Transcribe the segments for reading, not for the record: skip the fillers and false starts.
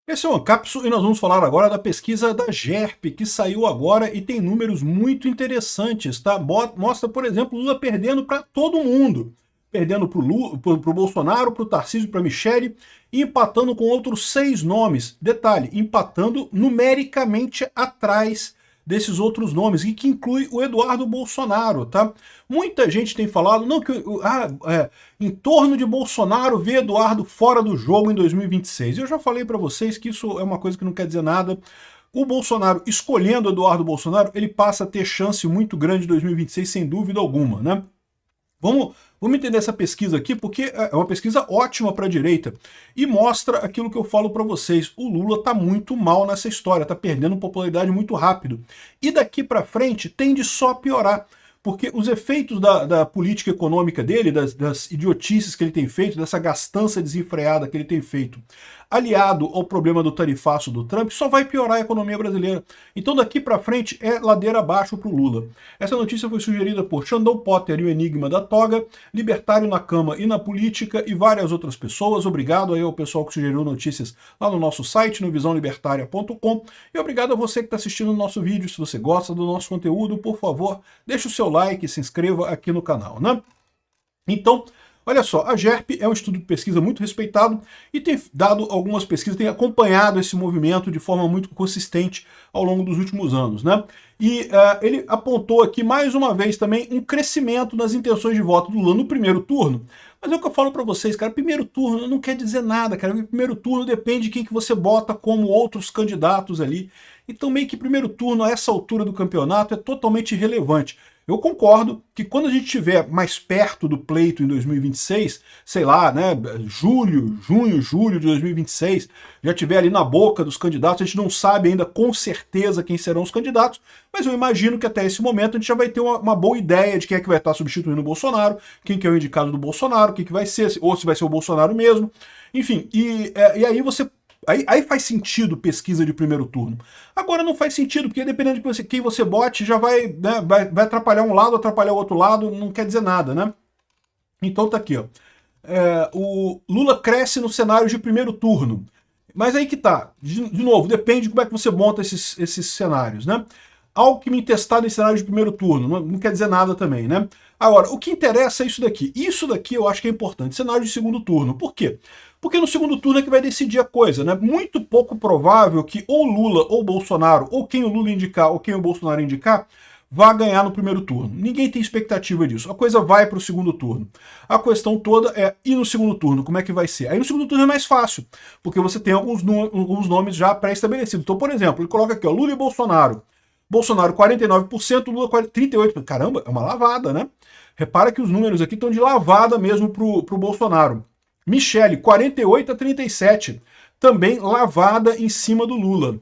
Esse é o Ancapsu e nós vamos falar agora da pesquisa da GERP, que saiu agora e tem números muito interessantes, tá? Mostra, por exemplo, Lula perdendo para todo mundo. Perdendo para o Bolsonaro, para o Tarcísio, para a Michele, e empatando com outros 6 nomes. Detalhe, empatando numericamente atrás desses outros nomes, e que inclui o Eduardo Bolsonaro, tá? Muita gente tem falado, não, que em torno de Bolsonaro vê Eduardo fora do jogo em 2026. Eu já falei para vocês que isso é uma coisa que não quer dizer nada. O Bolsonaro, escolhendo Eduardo Bolsonaro, ele passa a ter chance muito grande em 2026, sem dúvida alguma, né? Vamos entender essa pesquisa aqui, porque é uma pesquisa ótima para a direita e mostra aquilo que eu falo para vocês. O Lula está muito mal nessa história, está perdendo popularidade muito rápido. E daqui para frente tende só a piorar, porque os efeitos da política econômica dele, das idiotices que ele tem feito, dessa gastança desenfreada que ele tem feito, aliado ao problema do tarifaço do Trump, só vai piorar a economia brasileira. Então daqui para frente é ladeira abaixo para o Lula. Essa notícia foi sugerida por Xandão Potter e o Enigma da Toga, Libertário na Cama e na Política e várias outras pessoas. Obrigado aí ao pessoal que sugeriu notícias lá no nosso site, no visãolibertaria.com, e obrigado a você que está assistindo o nosso vídeo. Se você gosta do nosso conteúdo, por favor, deixe o seu like e se inscreva aqui no canal, né? Então, olha só, a GERP é um estudo de pesquisa muito respeitado e tem dado algumas pesquisas, tem acompanhado esse movimento de forma muito consistente ao longo dos últimos anos, né? E ele apontou aqui mais uma vez também um crescimento nas intenções de voto do Lula no primeiro turno. Mas é o que eu falo para vocês, cara, primeiro turno não quer dizer nada, cara. O primeiro turno depende de quem que você bota como outros candidatos ali. Então meio que primeiro turno a essa altura do campeonato é totalmente irrelevante. Eu concordo que quando a gente estiver mais perto do pleito em 2026, sei lá, né, junho, julho de 2026, já estiver ali na boca dos candidatos, a gente não sabe ainda com certeza quem serão os candidatos, mas eu imagino que até esse momento a gente já vai ter uma boa ideia de quem é que vai estar substituindo o Bolsonaro, quem que é o indicado do Bolsonaro, quem que vai ser, ou se vai ser o Bolsonaro mesmo, enfim, e aí você... Aí faz sentido pesquisa de primeiro turno. Agora não faz sentido, porque dependendo de quem você bote, já vai, né, vai atrapalhar um lado, atrapalhar o outro lado, não quer dizer nada, né? Então tá aqui, ó. O Lula cresce no cenário de primeiro turno. Mas aí que tá, de novo, depende de como é que você monta esses cenários, né? Alckmin testado em cenário de primeiro turno, não quer dizer nada também, né? Agora, o que interessa é isso daqui. Isso daqui eu acho que é importante, cenário de segundo turno. Por quê? Porque no segundo turno é que vai decidir a coisa, né? Muito pouco provável que ou Lula ou Bolsonaro, ou quem o Lula indicar ou quem o Bolsonaro indicar, vá ganhar no primeiro turno. Ninguém tem expectativa disso. A coisa vai para o segundo turno. A questão toda é, e no segundo turno, como é que vai ser? Aí no segundo turno é mais fácil, porque você tem alguns nomes já pré-estabelecidos. Então, por exemplo, ele coloca aqui, ó, Lula e Bolsonaro. Bolsonaro 49%, Lula 38%. Caramba, é uma lavada, né? Repara que os números aqui estão de lavada mesmo pro Bolsonaro. Michele, 48-37, também lavada em cima do Lula.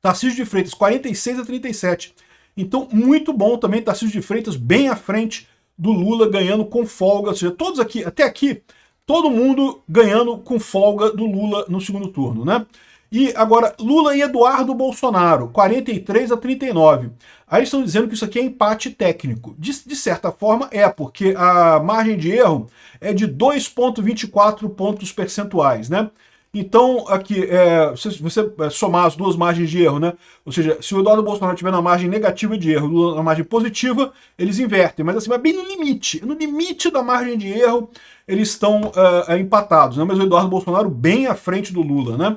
Tarcísio de Freitas, 46-37. Então, muito bom também, Tarcísio de Freitas bem à frente do Lula, ganhando com folga. Ou seja, todos aqui, até aqui, todo mundo ganhando com folga do Lula no segundo turno, né? E agora, Lula e Eduardo Bolsonaro, 43-39. Aí eles estão dizendo que isso aqui é empate técnico. De certa forma é, porque a margem de erro é de 2,24 pontos percentuais, né? Então, aqui, se você somar as duas margens de erro, né? Ou seja, se o Eduardo Bolsonaro estiver na margem negativa de erro, Lula na margem positiva, eles invertem. Mas assim, vai bem no limite. No limite da margem de erro, eles estão empatados, né? Mas o Eduardo Bolsonaro bem à frente do Lula, né?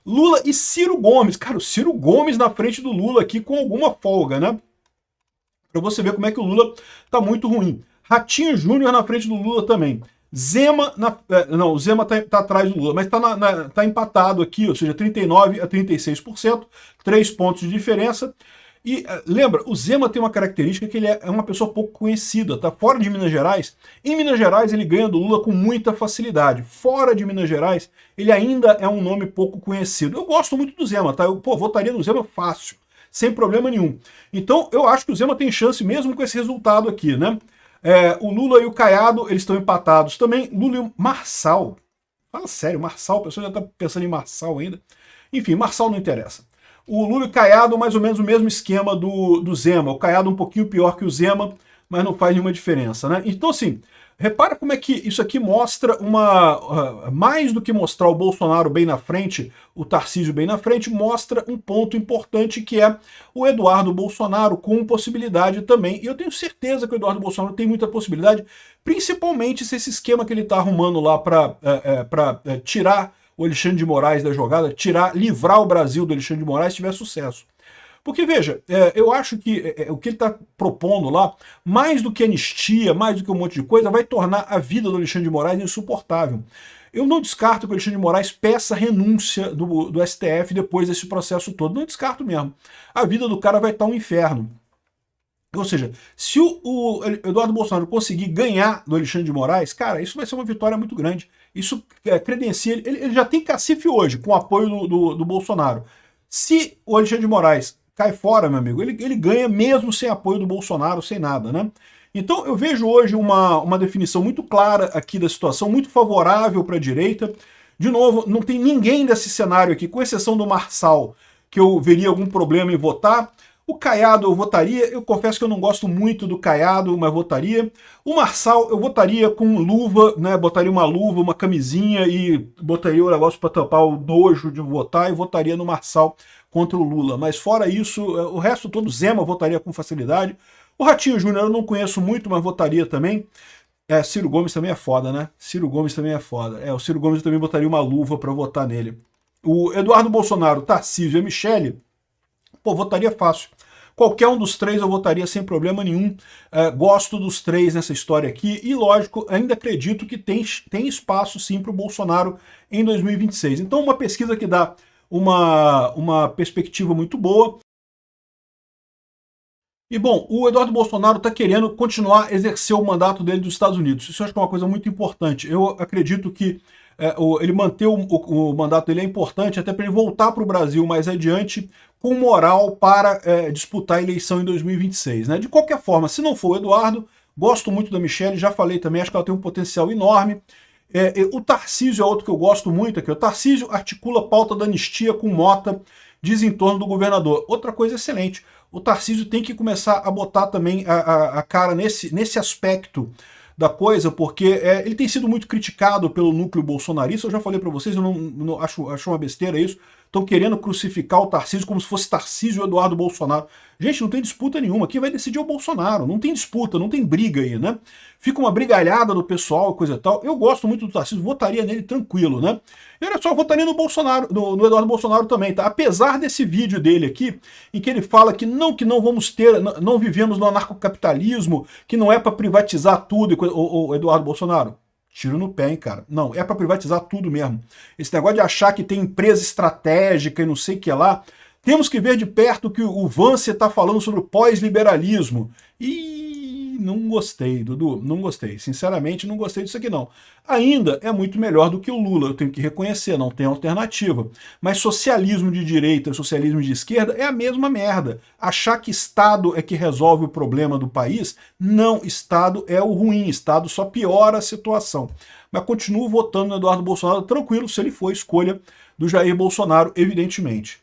Lula e Ciro Gomes. Cara, o Ciro Gomes na frente do Lula aqui com alguma folga, né? Pra você ver como é que o Lula tá muito ruim. Ratinho Júnior na frente do Lula também. Zema, não, o Zema tá atrás do Lula, mas tá empatado aqui, ou seja, 39-36%, 3 pontos de diferença. E lembra, o Zema tem uma característica que ele é uma pessoa pouco conhecida, tá? Fora de Minas Gerais, em Minas Gerais ele ganha do Lula com muita facilidade. Fora de Minas Gerais, ele ainda é um nome pouco conhecido. Eu gosto muito do Zema, tá? Eu, votaria no Zema fácil, sem problema nenhum. Então, eu acho que o Zema tem chance mesmo com esse resultado aqui, né? O Lula e o Caiado, eles estão empatados também. Lula e o Marçal. Fala sério, Marçal, a pessoa já tá pensando em Marçal ainda. Enfim, Marçal não interessa. O Lula e o Caiado, mais ou menos o mesmo esquema do Zema. O Caiado um pouquinho pior que o Zema, mas não faz nenhuma diferença, né? Então, assim, Repara como é que isso aqui mostra mais do que mostrar o Bolsonaro bem na frente, o Tarcísio bem na frente, mostra um ponto importante que é o Eduardo Bolsonaro com possibilidade também. E eu tenho certeza que o Eduardo Bolsonaro tem muita possibilidade, principalmente se esse esquema que ele está arrumando lá para tirar o Alexandre de Moraes da jogada, livrar o Brasil do Alexandre de Moraes, tiver sucesso. Porque, veja, eu acho que o que ele está propondo lá, mais do que anistia, mais do que um monte de coisa, vai tornar a vida do Alexandre de Moraes insuportável. Eu não descarto que o Alexandre de Moraes peça renúncia do STF depois desse processo todo. Não descarto mesmo. A vida do cara vai estar um inferno. Ou seja, se o Eduardo Bolsonaro conseguir ganhar do Alexandre de Moraes, cara, isso vai ser uma vitória muito grande. Isso credencia ele já tem cacife hoje, com o apoio do Bolsonaro. Se o Alexandre de Moraes cai fora, meu amigo, ele ganha mesmo sem apoio do Bolsonaro, sem nada, né? Então eu vejo hoje uma definição muito clara aqui da situação, muito favorável para a direita. De novo, não tem ninguém desse cenário aqui, com exceção do Marçal, que eu veria algum problema em votar. O Caiado eu votaria, eu confesso que eu não gosto muito do Caiado, mas votaria. O Marçal eu votaria com luva, né? Botaria uma luva, uma camisinha e botaria o negócio para tampar o nojo de votar e votaria no Marçal contra o Lula. Mas fora isso, o resto todo, Zema votaria com facilidade. O Ratinho Júnior eu não conheço muito, mas votaria também. Ciro Gomes também é foda, né? Ciro Gomes também é foda. O Ciro Gomes eu também botaria uma luva para votar nele. O Eduardo Bolsonaro, Tarcísio e a Michele, pô, votaria fácil. Qualquer um dos três eu votaria sem problema nenhum. Gosto dos três nessa história aqui e, lógico, ainda acredito que tem espaço sim para o Bolsonaro em 2026. Então, uma pesquisa que dá uma perspectiva muito boa. E, bom, o Eduardo Bolsonaro está querendo continuar a exercer o mandato dele dos Estados Unidos. Isso eu acho que é uma coisa muito importante. Eu acredito que ele manter o mandato dele é importante até para ele voltar para o Brasil mais adiante com moral para disputar a eleição em 2026. Né? De qualquer forma, se não for o Eduardo, gosto muito da Michele, já falei também, acho que ela tem um potencial enorme. O Tarcísio é outro que eu gosto muito aqui. O Tarcísio articula a pauta da anistia com Mota, diz em torno do governador. Outra coisa excelente, o Tarcísio tem que começar a botar também a cara nesse aspecto da coisa, porque ele tem sido muito criticado pelo núcleo bolsonarista. Eu já falei para vocês, eu não acho uma besteira isso. Estão querendo crucificar o Tarcísio como se fosse Tarcísio e Eduardo Bolsonaro. Gente, não tem disputa nenhuma. Quem vai decidir é o Bolsonaro. Não tem disputa, não tem briga aí, né? Fica uma brigalhada do pessoal, coisa e tal. Eu gosto muito do Tarcísio, votaria nele tranquilo, né? E olha só, votaria no Bolsonaro, no Eduardo Bolsonaro também, tá? Apesar desse vídeo dele aqui, em que ele fala que não vamos ter, não vivemos no anarcocapitalismo, que não é para privatizar tudo, o Eduardo Bolsonaro. Tiro no pé, hein, cara. Não, é para privatizar tudo mesmo. Esse negócio de achar que tem empresa estratégica e não sei o que lá. Temos que ver de perto que o Vance está falando sobre o pós-liberalismo. E não gostei, Dudu. Não gostei. Sinceramente, não gostei disso aqui, não. Ainda é muito melhor do que o Lula, eu tenho que reconhecer, não tem alternativa. Mas socialismo de direita, socialismo de esquerda é a mesma merda. Achar que Estado é que resolve o problema do país, não, Estado é o ruim, Estado só piora a situação. Mas continuo votando no Eduardo Bolsonaro tranquilo se ele for escolha do Jair Bolsonaro, evidentemente.